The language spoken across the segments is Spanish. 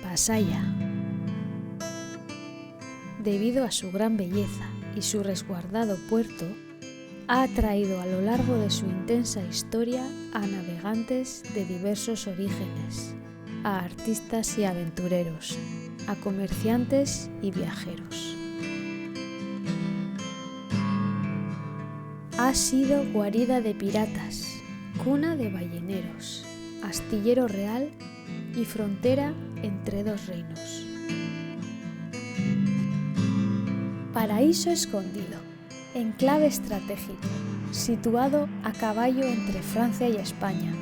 Pasaya. Debido a su gran belleza y su resguardado puerto, ha atraído a lo largo de su intensa historia a navegantes de diversos orígenes, a artistas y aventureros, a comerciantes y viajeros. Ha sido guarida de piratas, cuna de balleneros, astillero real y frontera entre dos reinos. Paraíso escondido, enclave estratégico, situado a caballo entre Francia y España,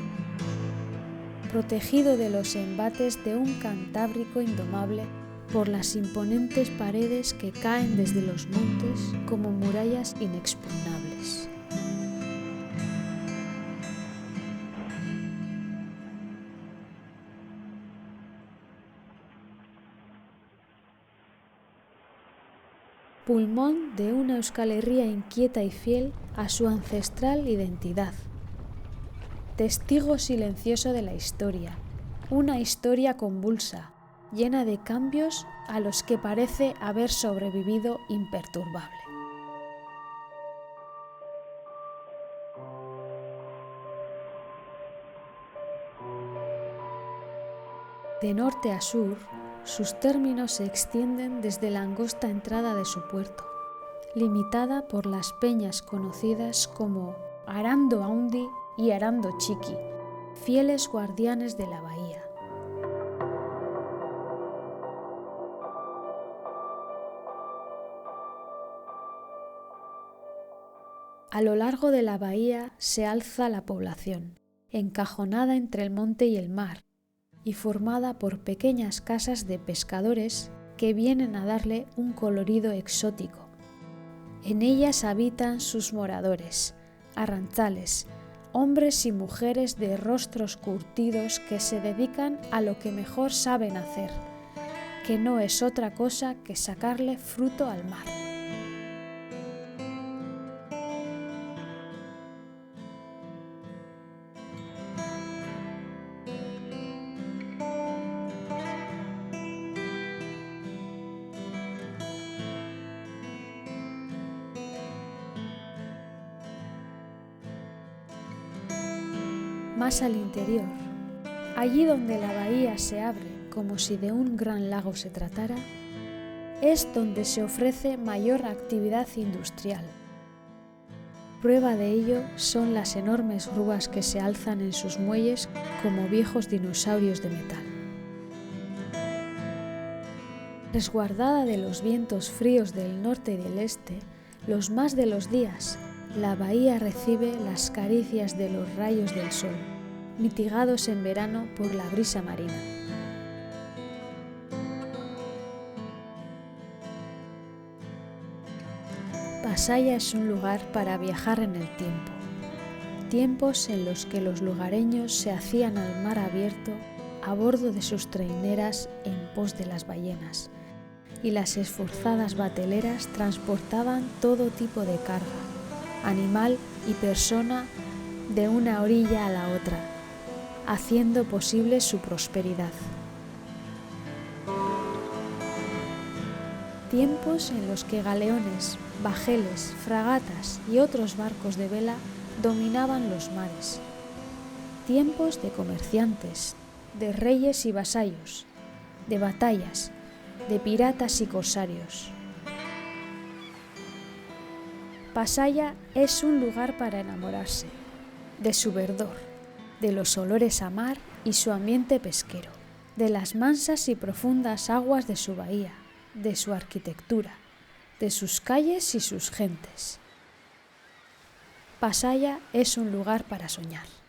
protegido de los embates de un Cantábrico indomable por las imponentes paredes que caen desde los montes como murallas inexpugnables. Pulmón de una Euskal Herria inquieta y fiel a su ancestral identidad. Testigo silencioso de la historia, una historia convulsa, llena de cambios a los que parece haber sobrevivido imperturbable. De norte a sur, sus términos se extienden desde la angosta entrada de su puerto, limitada por las peñas conocidas como Arando Haundi y Arando Txiki, fieles guardianes de la bahía. A lo largo de la bahía se alza la población, encajonada entre el monte y el mar, y formada por pequeñas casas de pescadores que vienen a darle un colorido exótico. En ellas habitan sus moradores, arrantzales, hombres y mujeres de rostros curtidos que se dedican a lo que mejor saben hacer, que no es otra cosa que sacarle fruto al mar. Más al interior, allí donde la bahía se abre como si de un gran lago se tratara, es donde se ofrece mayor actividad industrial. Prueba de ello son las enormes grúas que se alzan en sus muelles como viejos dinosaurios de metal. Resguardada de los vientos fríos del norte y del este, los más de los días, la bahía recibe las caricias de los rayos del sol, mitigados en verano por la brisa marina. Pasaya es un lugar para viajar en el tiempo, tiempos en los que los lugareños se hacían al mar abierto a bordo de sus traineras en pos de las ballenas, y las esforzadas bateleras transportaban todo tipo de carga, animal y persona, de una orilla a la otra, haciendo posible su prosperidad. Tiempos en los que galeones, bajeles, fragatas y otros barcos de vela dominaban los mares. Tiempos de comerciantes, de reyes y vasallos, de batallas, de piratas y corsarios. Pasaya es un lugar para enamorarse, de su verdor, de los olores a mar y su ambiente pesquero. de las mansas y profundas aguas de su bahía, de su arquitectura, de sus calles y sus gentes. Pasaia es un lugar para soñar.